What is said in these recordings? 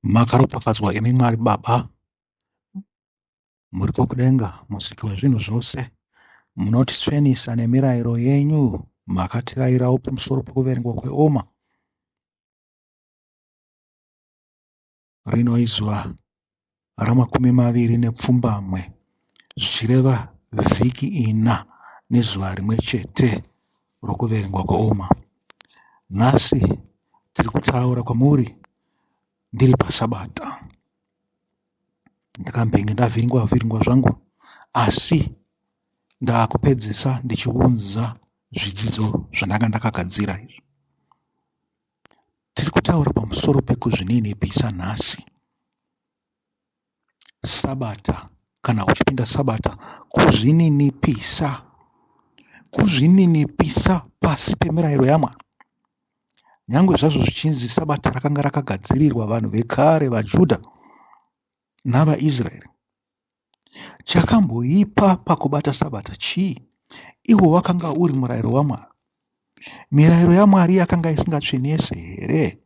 Makaropafadzwa imi Mwari Baba, muri kudenga, musiki wezvinhu zvose, munotitsvenisa nemirayiro yenyu, makatirayirawo pamusoro pekuverengwa kweOmer. Rino izuva ramakumi maviri nePfumbamwe, zvichireva vhiki ina nezuva rimwe chete rokuverengwa kweOmer. Nhasi tiri kutaura kwamuri ndiri paSabata. Ndakambenge ndavhiringwa zvangu, asi ndaakupedzisa ndichiunza zvidzidzo zvandanga ndakagadzira izvi. Tiri kutaura pamusoro pekuzvininipisa nhasi. Sabata, kana uchipinda Sabata, kuzvininipisa pasi pemirayiro yaMwari. Nyangwe zvazvo zvichinzi Sabata rakanga rakagadzirirwa vanhu vekare, vaJudha navaIsraeri. Chakamboipa pakubata Sabata chii? Iwo wakanga uri murayiro waMwari. Mirayiro yaMwari yakanga isingatsvenesi here?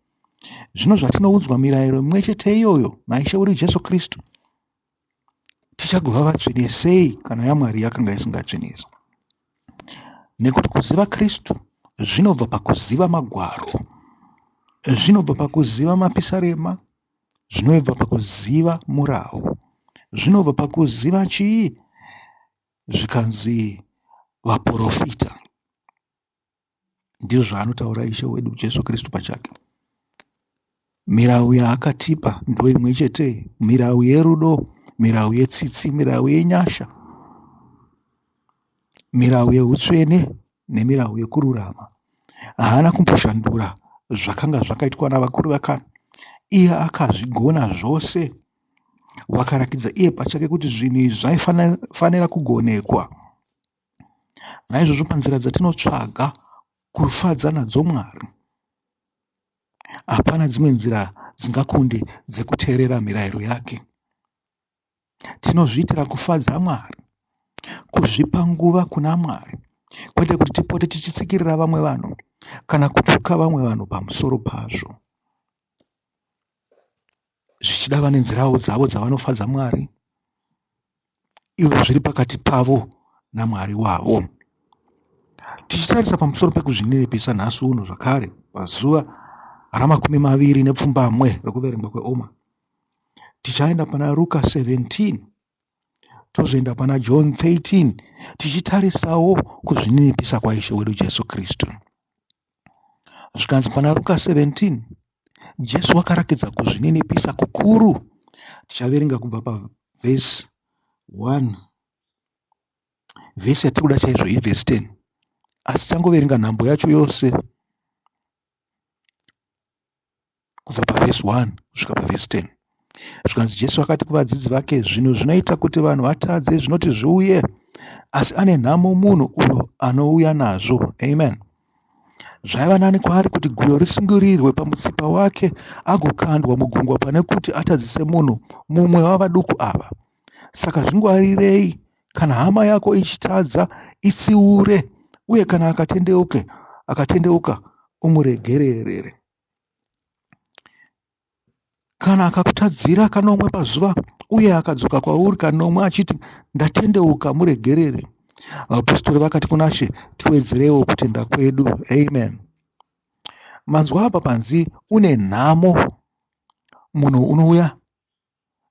Zvino zvatinounzwa mirayiro imwe chete iyoyo naIshe wedu Jesu Kristu, tichagova vatsvenesei kana yaMwari yakanga isingatsvenesi? Nekuti kuziva Kristu zvinobva pakuziva magwaro, zvinobva pakuziva mapisarema, zvinobva pakuziva murau, zvinobva pakuziva chii? Zvikanzi vaprofita. Ndizvo zvaanotaura Ishe wedu Jesu Kristu pachake. Mirau yaakatipa ndo imwe chete, mirau yerudo, mirau yetsitsi, mirau yenyasha, mirau yeutsvene nemirau yekururama. Haana kumboshandura zvakanga zvakaitwa navakuru vakare. Iye akazvigona zvose. Wakarakidza iye pachake kuti zvinhu izvi zvaifanira kugonekwa. Naizvozvo panzira dzatinotsvaga kufadza nadzo Mwari, hapana dzimwe nzira dzingakunde dzekuteerera mirayiro yake. Tinozviitira kufadza Mwari, kuzvipa nguva kuna Mwari, kwete kuti tipote tichitsikirira vamwe vanhu kana kutuka vamwe vanhu pamusoro pazvo. Zvichida vane nzirawo dzavo dzavanofadza Mwari, ivo zviri pakati pavo naMwari wavo. Tichitarisa pamusoro pekuzvininipisa nhasi uno zvakare, pazuva ramakumi maviri nePfumbamwe rekuverengwa kweOmer, tichaenda pana Luka 17, tozoenda pana John 13, tichitarisawo kuzvininipisa kwaIshe wedu Jesu Kristu. Zvikanzi pana Luka 17, Jesu wakarakidza kuzvininipisa kukuru. Tichaverenga kubva pavhesi 1, vhesi yatikuda chaizvo ivhesi 10, asi tangoverenga nhambo yacho yose kubva pavhesi 1 kusvika pavhesi 10. Zvikanzi Jesu akati kuvadzidzi vake, zvinhu zvinoita kuti vanhu vatadze zvinoti zviuye, asi ane nhamo munhu uyo anouya nazvo. Amen. Zvaiva nani kwaari kuti guyo risungirirwe pamutsipa wake agokandwa mugungwa pane kuti atadzise munhu mumwe wavaduku ava. Saka zvingwarirei kana hama yako ichitadza, itsiure, uye kana akatendeuka umuregerere. Kana akakutadzira kanomwe pazuva uye akadzoka kwauri kanomwe achiti ndatendeuka, muregerere. Vapostori vakati kuna She, tiwedzerewo kutenda kwedu. Amen. Manzwa apa panzi une nhamo munhu unouya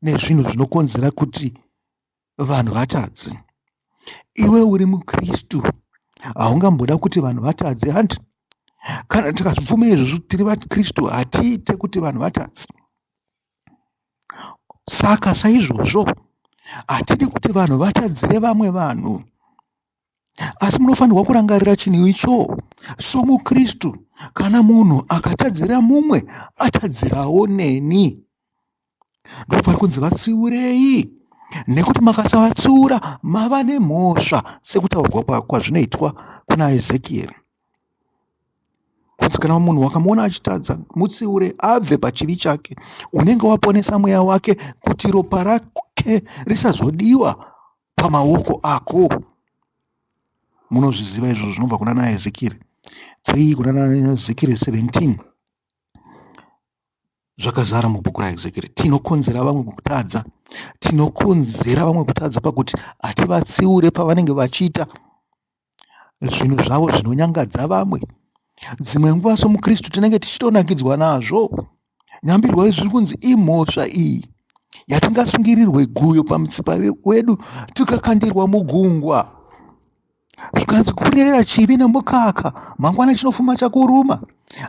nezvinhu zvinokonzera kuti vanhu vatadze. Iwe uri muKristu, haungamboda kuti vanhu vatadze handi. Kana tikazvibvuma izvozvo tiri vaKristu hatiite kuti vanhu vatadze. Saka saizvozvo hatidi kuti vanhu vatadzire vamwe vanhu, asi munofanirwa kurangarira chinhu icho. SomuKristu, kana munhu akatadzira mumwe, atadzirawo neni. Ndopari kunzi vatsiurei, nekuti makasavatsiura mava nemhosva, sekutaurwa kwazvinoitwa kuna Ezekieri. Kunzi kana munhu wakamuona achitadza, mutsiure abve pachivi chake. Unenge waponesa mweya wake kuti ropa rake risazodiwa pamaoko ako. Munozviziva izvo zvinobva kuna naEzekieri 3, kuna naEzekieri 17. zvakazara mubhuku raEzekeri. Tinokonzera vamwe kutadza, tinokonzera vamwe kutadza pakuti hativatsiure pavanenge vachiita zvinhu zvavo zvinonyangadza vamwe. Dzimwe nguva somuKristu tinenge tichitonakidzwa nazvo. Nyambirwa izviri kunzi imhosva iyi yatingasungirirwe guyo pamutsipa wedu tikakandirwa mugungwa. Zvikanzi kurerera chivi nemukaka mangwana chinofuma chakuruma.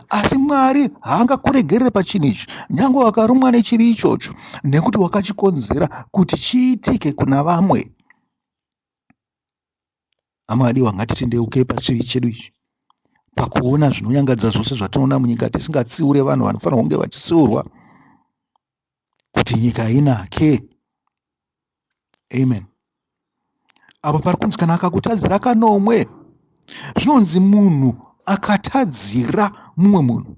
Asi Mwari haangakuregerere pachinhu ichi nyange wakarumwa nechivi ichocho, nekuti wakachikonzera kuti chiitike kuna vamwe. Amadiwa, ngatitendeukei pachivi chedu ichi, pakuona zvinonyangadza zvose zvatinoona munyika tisingatsiure vanhu vanofanira kunge vachitsiurwa kuti nyika inake. Amen. Apa pari kunzi kana akakutadzira kanomwe, zvinonzi munhu akatadzira mumwe munhu,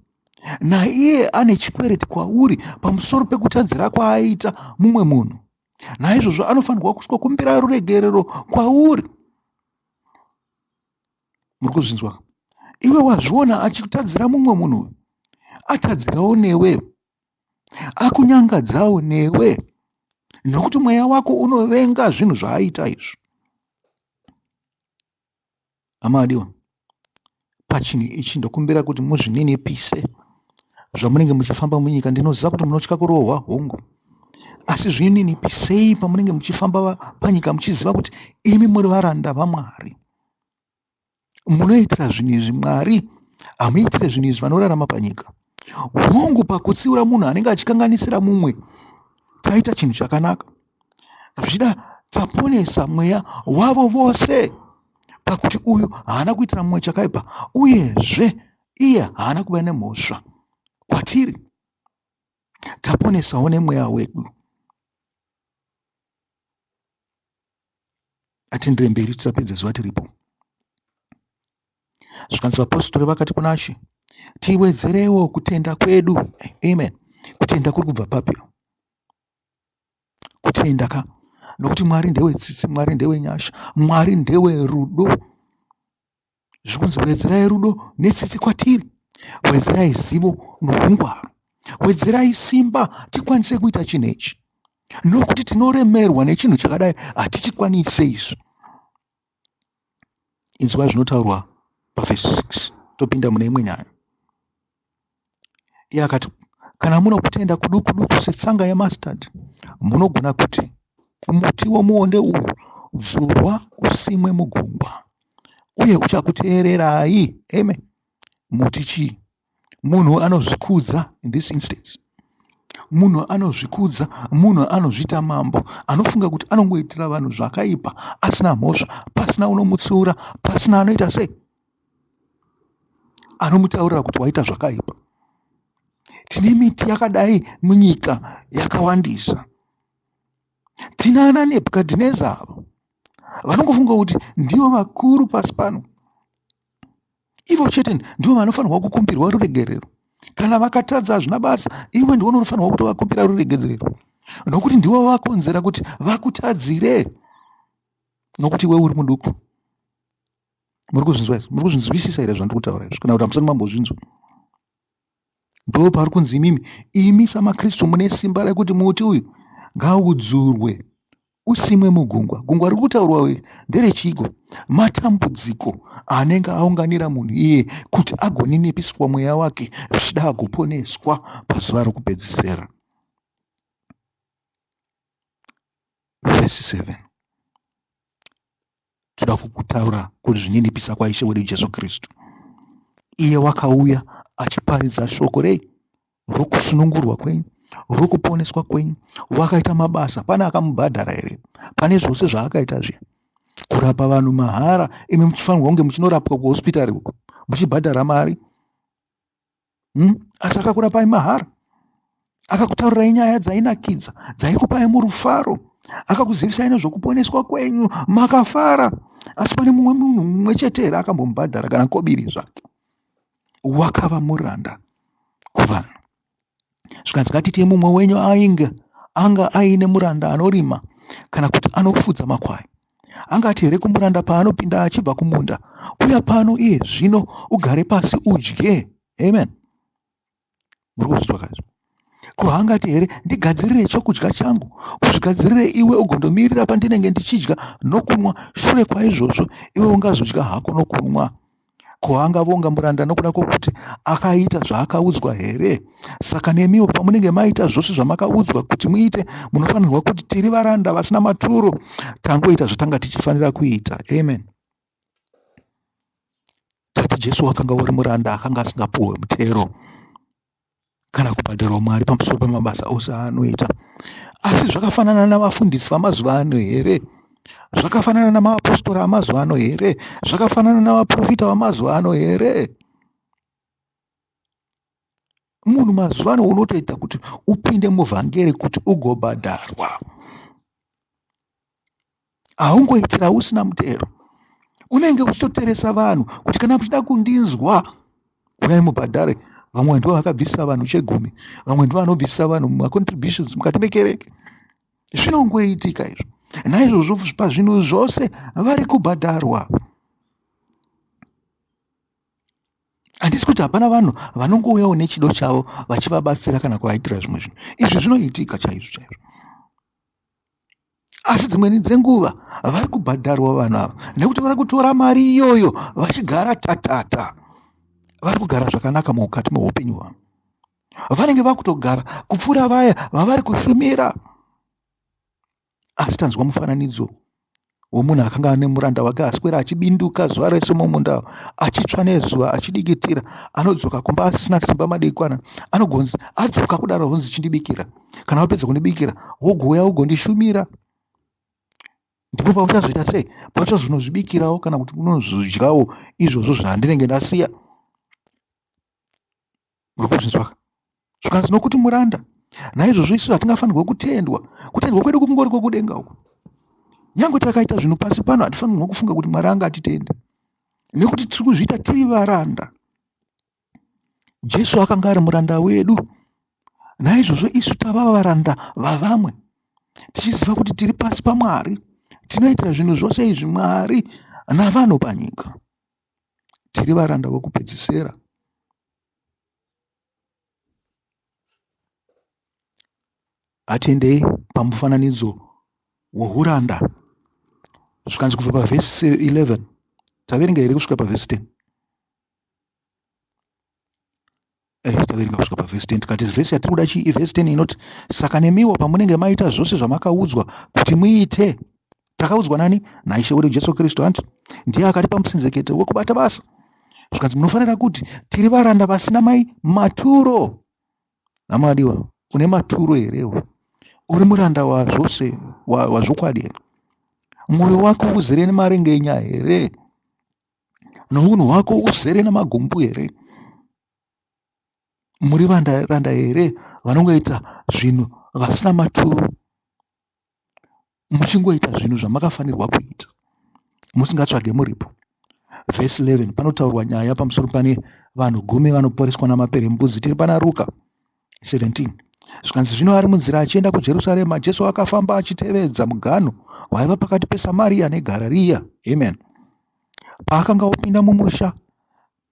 naiye ane chikwereti kwauri pamusoro pekutadzira kwaaita mumwe munhu, naizvozvo anofanirwa kumbira ruregerero kwauri. Muri kuzvinzwa? Iwe wazviona achitadzira mumwe munhu, atadzirawo newe, akunyangadzawo newe, nokuti mweya wako unovenga zvinhu zvaaita izvo. Amadiwa, pachinhu ichi ndokumbira kuti muzvininipise zvamunenge muchifamba munyika. Ndinoziva kuti munotya kurohwa hongu, asi zvininipisei pamunenge muchifamba panyika muchiziva kuti imi muri varanda vaMwari. Munoitira zvinhu izvi Mwari, hamuitire zvinhu izvi vanorarama panyika. Hongu pakutsiura munhu anenge achikanganisira mumwe, taita chinhu chakanaka. Zvida taponesa mweya wavo vose, pakuti uyu haana kuitira mumwe chakaipa, uyezve iye haana kuva nemhosva kwatiri. Taponesawo nemweya wedu. Atendere mberi tisapedze zuva tiripo. Zvikanzi vapostori vakati kuna She, tiwedzerewo kutenda kwedu. Amen. Kutenda kuri kubva papi? Kutenda ka, nokuti Mwari ndewe tsitsi, Mwari ndewe nyasha, Mwari ndewe rudo. Zvikunzi wedzerai rudo netsitsi kwatiri, wedzerai zivo noungwaru, wedzerai simba tikwanise kuita chinhu ichi, nokuti tinoremerwa nechinhu chakadai hatichikwanise izvo. Inzwa zvinotaurwa pavhesi 6, topinda mune imwe nyaya. Iye akati, kana muno kutenda kuduku duku setsanga yemastadi, munogona kuti kumuti womuonde uyu dzurwa usimwe mugungwa, uye uchakuteererai. Amen. Muti chii? Munhu anozvikudza. In this instance, munhu anozvikudza, munhu anozvita mambo, anofunga kuti anongoitira vanhu zvakaipa asina mhosva, pasina unomutsiura, pasina anoita sei, anomutaurira kuti waita zvakaipa. Tine miti yakadai munyika yakawandisa. Tina ana Nebhukadhineza avo vanongofunga kuti ndivo vakuru pasi pano. Ivo chete ndivo vanofanirwa kukumbirwa ruregerero. Kana vakatadza hazvina basa, iwe ndiwo unofanirwa kuti vakumbira ruregerero, nokuti ndivo vakonzera kuti vakutadzire, nokuti iwe uri muduku. Muri kuzvinzwisisa here zvandiri kutaura izvo, kana kuti hamusati mambozvinzwa? Ndo pari kunzi imi samaKristu mune simba rekuti muti uyu ngaudzurwe usimwe mugungwa. Gungwa riri kutaurwa nderechiko? Matambudziko anenge aunganira munhu iye kuti agoninipiswa mweya wake, zvichida agoponeswa pazuva rokupedzisira. Vhesi 7. Toda kukutaura kuzvininipisa kwaIshe wedu Jesu Kristu. Iye wakauya achiparidza shoko rei? Rokusunungurwa kwenyu, rokuponeswa kwenyu. Wakaita mabasa, pane akamubhadhara here? Pane zvose zvaakaita zviya? Kurapa vanhu mahara, imi muchifanirwa kunge muchinorapwa kuhospitari uko muchibhadhara mari. Asi akakurapai mahara, akakutaurirai nyaya dzainakidza, dzaikupai murufaro, akakuzivisai nezvokuponeswa kwenyu, makafara. Asi pane mumwe munhu mumwe chete here akambomubhadhara kana kobiri zvake? Wakava muranda kuvanhu. Zvikanzi ngatiti mumwe wenyu anga aine muranda anorima kana kuti anofudza makwai, angati here kumuranda paanopinda achibva kumunda, uya pano iye zvino ugare pasi udye. Amen. Muri kuzvizwa kaizvo? haangati here ndigadzirire chokudya changu, uzvigadzirire iwe ugondomirira pandinenge ndichidya nokunwa, shure kwaizvozvo iwe ungazodya hako nokunwa. Ko angavonga muranda nokuda kwokuti akaita zvaakaudzwa here? Saka nemiwo pamunenge maita zvose zvamakaudzwa kuti muite, munofanirwa kuti tiri varanda vasina maturo, tangoita zvatanga tichifanira kuita. Amen. Tati Jesu wakanga uri muranda akanga asingapuwe mutero kana kubhadharwa Mwari pamusoro pamabasa ose aanoita. Asi zvakafanana navafundisi vamazuva ano here? Zvakafanana namapostora amazuva ano here? Zvakafanana navaprofita vamazuva ano here? Munhu mazuva ano unotoita kuti upinde muvhangeri kuti ugobhadharwa. Haungoitira usina mutero. Unenge uchitoteresa vanhu kuti kana muchida kundinzwa uyai mubhadhare. Vamwe ndivo vakabvisisa vanhu chegumi, vamwe ndivo vanobvisisa vanhu mumacontributions mukati mekereke. Zvinongoitika izvo. Naizvozvo pazvinhu zvose vari kubhadharwa. Handisi kuti hapana vanhu vanongouyawo nechido chavo vachivabatsira kana kuvaitira zvimwe zvinhu. Izvi zvinoitika chaizvo chaizvo. Asi dzimweni dzenguva vari kubhadharwa vanhu ava nekuti vari kutora mari iyoyo vachigara tatata. Vari kugara zvakanaka mukati meupenyu hwavo. Vanenge vakutogara kupfuura vaya vavari kushumira. Asi tanzwa mufananidzo womunhu akanga ane muranda wake aswera achibinduka zuva rese mumunda, achitsva nezuva, achidikitira, anodzoka kumba asisina simba madekwana, anogonzi adzoka kudaro honzi chindibikira. Kana wapedza kundibikira wogouya ugondishumira. Ndipo pauchazoita sei? Pauchazonozvibikirawo kana kuti unozodyawo izvozvo zvandinenge ndasiya. Murikuzvinzwa? Zvikanzi nokuti muranda. Naizvozvo isu hatingafanirwe kutendwa. Kutendwa kwedu kungori kwokudenga uko. Nyange takaita zvinhu pasi pano hatifanirwe kufunga kuti Mwari angatitende. Nekuti tiri kuzviita tiri varanda. Jesu akanga ari muranda wedu. Naizvozvo isu tava varanda vavamwe. Tichiziva kuti tiri pasi paMwari. Tinoitira zvinhu zvose izvi Mwari navanhu panyika. Tiri varanda vokupedzisira. Atendei pamufananidzo wouranda. Zvikanzi kubva pavhesi 11. Taverenga here kusvika pavhesi 10? Taverenga kusvika pavhesi 10. Tikati vhesi yatiri kuda chii? Ivhesi 10 inoti, saka nemiwo pamunenge maita zvose zvamakaudzwa kuti muite. Takaudzwa nani? Naishe wedu Jesu Kristu. Anti ndiye akatipa musinzekete wokubata basa. Zvikanzi munofanira kuti tiri varanda vasina maturo. Amadiwa, une maturo herewo? Uri muranda wazvose wazvokwadi here? Mwoyo wako uzere nemarengenya here? Nounhu hwako uzere namagumbu here? Muri varanda here vanongoita zvinhu vasina maturo, muchingoita zvinhu zvamakafanirwa kuita, musingatsvage muripo? Vhesi 11 panotaurwa nyaya pamusoro pane vanhu 10 vanoporeswa namaperembudzi. Tiri pana Ruka 17. Zvikanzi zvino ari munzira achienda kuJerusarema, Jesu akafamba achitevedza muganhu waiva pakati peSamaria neGarirea. Amen. Paakanga opinda mumusha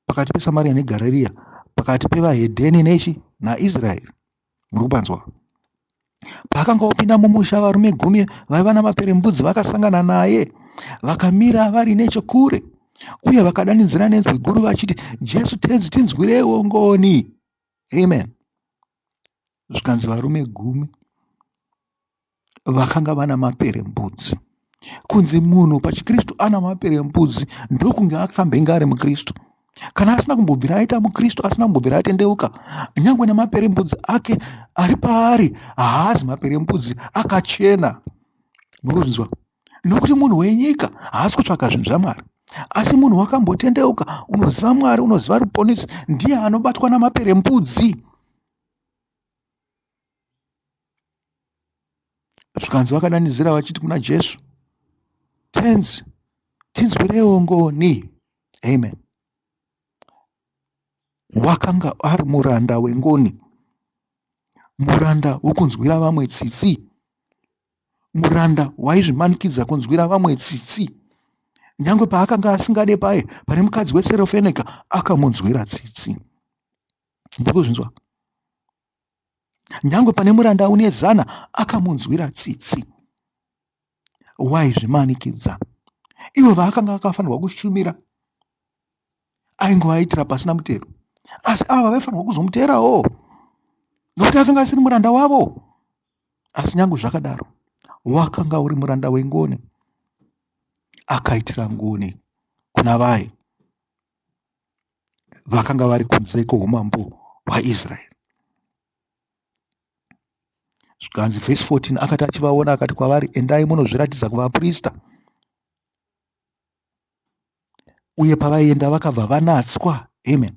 pakati peSamaria neGarirea, pakati pevahedheni naIsraeri. Muri kupanzwa? Paakanga opinda mumusha, varume 10 vaiva namaperembudzi vakasangana naye, vakamira vari nechokure, uye vakadanidzira nenzwi guru vachiti, Jesu, tenzi tinzwirewo ngoni. Amen. Zvikanzi varume 10 vakanga vana maperembudzi. Kunzi munhu pachiKristu ana maperembudzi ndokunge akambenga ari muKristu. Kana asina kumbobvira aita muKristu, asina kumbobvira atendeuka, nyangwe nemaperembudzi ake ari paari haazi maperembudzi akachena. Murikuzvinzwa? Nokuti munhu wenyika haasi kutsvaga zvinhu zvaMwari, asi munhu wakambotendeuka, unoziva Mwari, unoziva ruponesi, ndiye anobatwa namaperembudzi. Zvikanzi vakadanidzira vachiti kuna Jesu, tenzi tinzwirewo ngoni. Amen. Wakanga ari muranda wengoni, muranda wokunzwira vamwe tsitsi, muranda waizvimanikidza kunzwira vamwe tsitsi. Nyangwe paakanga asingade paye pane mukadzi weSerofeneka akamunzwira tsitsi. Ndikuzvinzwa? Nyangwe pane muranda une 100 akamunzwira tsitsi. Waizvimanikidza. Ivo vaakanga akafanirwa kushumira aingovaitira pasina mutero. Asi ava vaifanirwa kuzomuterawo nokuti akanga asiri muranda wavo. Asi nyangwe zvakadaro, wakanga uri muranda wengoni, akaitira ngoni kuna vaye vakanga vari kunze kwoumambo hwaIsraeri. Zvikanzi vhesi 14 akati achivaona akati kwavari, endai munozviratidza kuvaprista. Uye pavaienda vakabva vanatswa. Amen.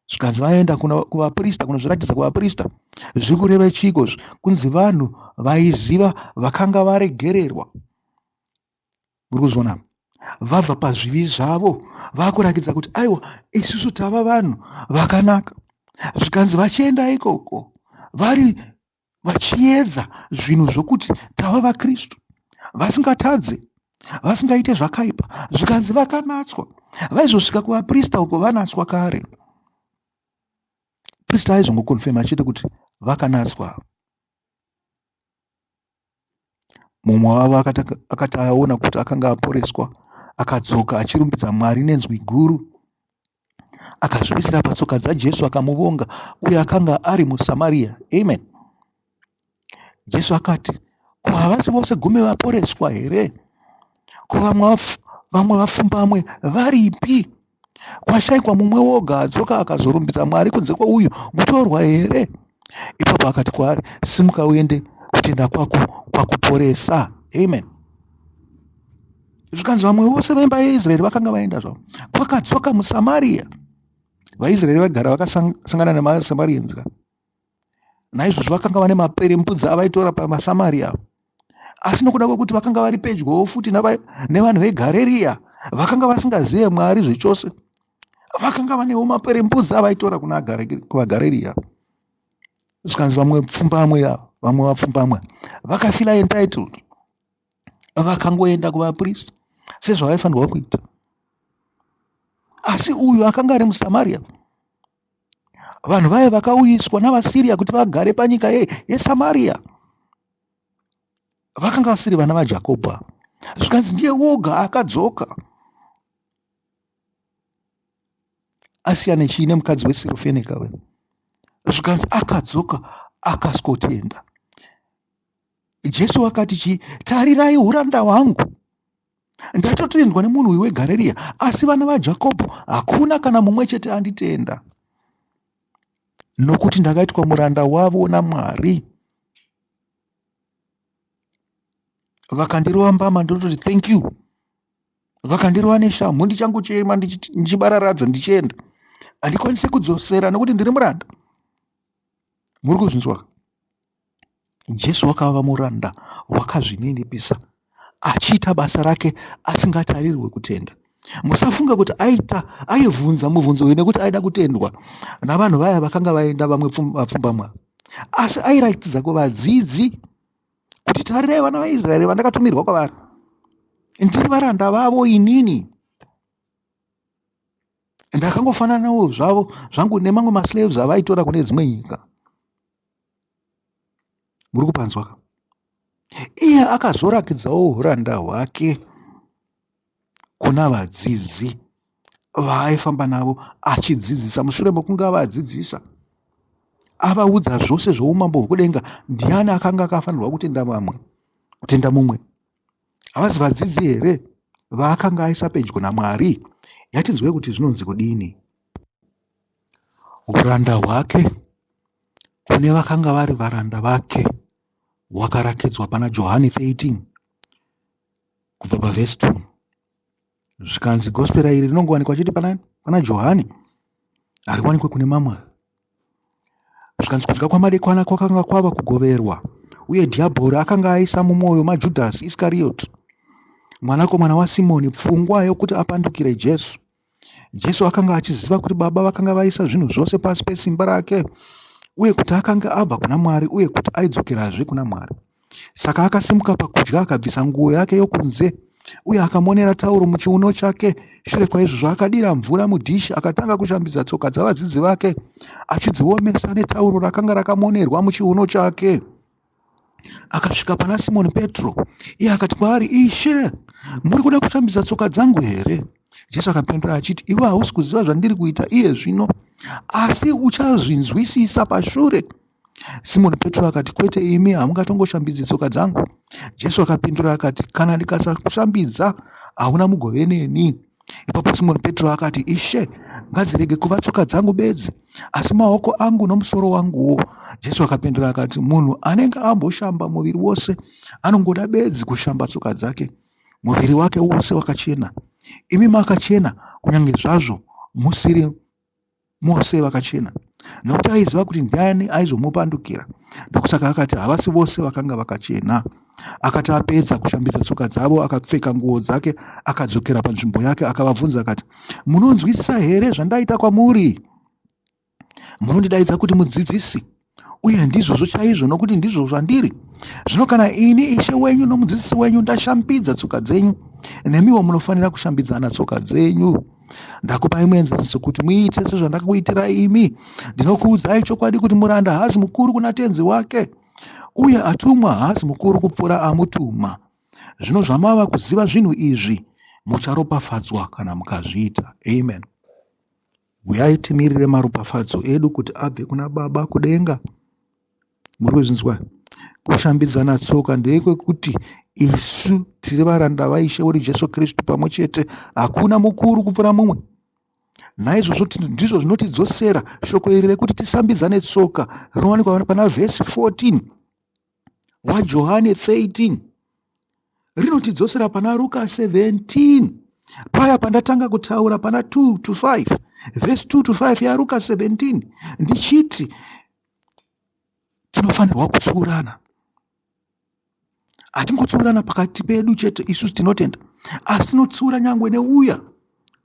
Zvikanzi vaenda kuvaprista, kunozviratidza kuvaprista. Zviri kureva chiko? Kunzi vanhu vaiziva vakanga varegererwa. Muri kuzona? Vabva pazvivi zvavo vakurakidza kuti aiwa, isusu tava vanhu vakanaka. Zvikanzi vachienda ikoko vari vachiedza zvinhu zvokuti tava vaKristu, vasingatadze, vasingaite zvakaipa. Zvikanzi vakanatswa. Vaizosvika kuvaprista uko vanatswa kare. Prista aizongokonfema chete kuti vakanatswa. Mumwe wavo akati aona kuti akanga aporeswa, akadzoka achirumbidza Mwari nenzwi guru, akazviwisira patsoka dzaJesu akamuvonga, uye akanga ari muSamaria. Amen. Jesu akati, ko havasi vose 10 vaporeswa here? Ko vamwe vapfumbamwe varipi? Kwashayikwa mumwe woga adzoka akazorumbidza Mwari kunze kwouyu mutorwa here? Ipapo akati kwaari, simuka uende, kutenda kwako kwakuporesa. Amen. Zvikanzi vamwe vose vemba yeIsraeri vakanga vaenda zvavo, kwakadzoka muSamaria. VaIsraeri vagara vakasangana nemaSamarians. Naizvozvo vakanga vane maperembudzi avaitora pamaSamaria. Asi nokuda kwekuti vakanga vari pedyowo futi nevanhu veGarirea, vakanga vasingazive Mwari zvechose, vakanga vanewo maperembudzi avaitora kuvaGarirea. Zvikanzi vamwe vapfumbamwe vakafila entitled, vakangoenda kuvaprista sezvavaifanirwa kuita. Asi uyu akanga ari muSamaria, vanhu vaye vakauyiswa navaSiria kuti vagare panyika yeSamaria, vakanga vasiri vana vaJakobho. Zvikanzi ndiye woga akadzoka, asiyana chiine mukadzi weSirofeneka. Zvikanzi akadzoka akaskotenda. Jesu akati tarirai uranda hwangu, ndatotendwa nemunhu uyu weGarirea, asi vana vaJakobho hakuna kana mumwe chete anditenda, nokuti ndakaitwa muranda wavo naMwari. Vakandirova mbama ndototi thank you, vakandirova neshamhu ndichangochema ndichibararadza ndichienda, handikwanisi kudzosera nokuti ndiri muranda. Muri kuzvinzwa? Jesu wakava muranda wakazvininipisa, achiita basa rake asingatarirwe kutenda. Musafunga kuti aibvunza mubvunzo uyu nekuti aida kutendwa navanhu vaya vakanga vaenda vamwe vapfumbamwe, asi airatidza kuvadzidzi kuti tarirai vana vaIsraeri vandakatumirwa kwavari, ndiri varanda vavo inini, ndakangofananawo zvavo zvangu nemamwe maslaves avaitora kune dzimwe nyika. Muri kupanzwa? Iye akazorakidzawo uranda hwake kuna vadzidzi vaaifamba navo achidzidzisa. Mushure mokunge avadzidzisa, avaudza zvose zvoumambo hwokudenga. Ndiani akanga akafanirwa kutenda mumwe? Havasi vadzidzi here vaakanga aisa pedyo naMwari? Yatinzwe kuti zvinonzi kudini? Uranda hwake kune vakanga vari varanda vake hwakarakidzwa pana Johani 13 kubva pavhesi 2. Zvikanzi gospera iri rinongowanikwa chete pana Johani, hariwanikwe kune mamwe. Zvikanzi kudya kwamadekwana kwakanga kwava kugoverwa, uye dhiabhori akanga aisa mumwoyo maJudhasi Iskarioti, mwanakomana waSimoni, pfungwa yokuti apandukire Jesu. Jesu akanga achiziva kuti Baba vakanga vaisa zvinhu zvose pasi pesimba rake, uye kuti akanga abva kuna Mwari, uye kuti aidzokerazve kuna Mwari. Saka akasimuka pakudya, akabvisa nguo yake yokunze uye akamonera tauro muchiuno chake. Shure kwaizvozvo akadira mvura mudhishi akatanga kushambidza tsoka dzavadzidzi vake, achidziomesa netauro rakanga rakamonerwa muchiuno chake. Akasvika pana Simoni Petro, iye akati kwaari, Ishe, muri kuda kushambidza tsoka dzangu here? Jesu akapindura achiti, iwe hausi kuziva zvandiri kuita iye zvino, asi uchazvinzwisisa pashure. Simoni Petro akati, kwete, imi hamungatongoshambidzi tsoka dzangu. Jesu akapindura akati, kana ndikasakushambidza hauna mugove neni. Ipapo Simoni Petro akati, Ishe, ngadzirege kuva tsoka dzangu bedzi, asi maoko angu nomusoro wanguwo. Jesu akapindura akati, munhu anenge amboshamba muviri wose anongoda bedzi kushamba tsoka dzake, muviri wake wose wakachena. Imi makachena kunyange zvazvo musiri mose vakachena. Nokuti aiziva kuti ndiani aizomupandukira, ndokusaka akati havasi vose vakanga vakachena. Akati apedza kushambidza tsoka dzavo, akapfeka nguo dzake, akadzokera panzvimbo yake, akavabvunza akati, munonzwisisa here zvandaita kwamuri? Munondidaidza kuti mudzidzisi, uye ndizvozvo chaizvo, nokuti ndizvo zvandiri. Zvino kana ini Ishe wenyu nomudzidzisi wenyu ndashambidza tsoka dzenyu, nemiwo munofanira kushambidzana tsoka dzenyu. Ndakupai muenzaniso kuti muite sezvandakakuitira imi. Ndinokuudzai chokwadi kuti muranda haazi mukuru kuna tenzi wake, uye atumwa haazi mukuru kupfuura amutuma. Zvino zvamava kuziva zvinhu izvi, mucharopafadzwa kana mukazviita. Amen. Uyai timirire maropafadzo edu kuti abve kuna Baba kudenga. Muri kuzvinzwa? Kushambidzana tsoka ndekwekuti isu tiri varanda vaIshe wedu Jesu Kristu pamwe chete, hakuna mukuru kupfuura mumwe. Naizvozvo ndizvo zvinotidzosera shoko iri rekuti tisambidzane tsoka rinowanikwa pana vhesi 14 waJohane 13, rinotidzosera pana Luka 17, paya pandatanga kutaura pana 2 to 5, vhesi 2 to 5 yaLuka 17, ndichiti tinofanirwa kutsuurana. Hatingotsuurana pakati pedu chete isusu tinotenda, asi tinotsiura nyangwe neuya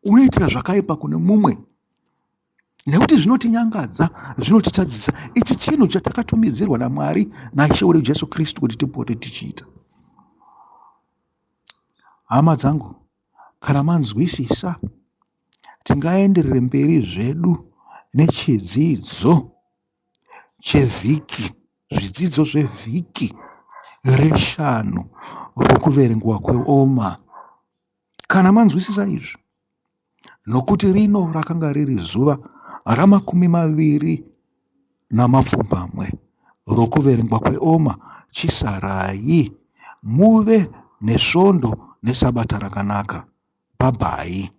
unoitira zvakaipa kune mumwe, nekuti zvinotinyangadza, zvinotitadzisa. Ichi chinhu chatakatumidzirwa naMwari naIshe wedu Jesu Kristu kuti tipote tichiita. Hama dzangu, kana manzwisisa, tingaenderere mberi zvedu nechidzidzo chevhiki, zvidzidzo zvevhiki reshanu rokuverengwa kweOmer. Kana manzwisisa izvi, nokuti rino rakanga riri zuva ra20 nePfumbamwe rokuverengwa kweOmer, chisarai muve nesvondo neSabata rakanaka. Bye bye.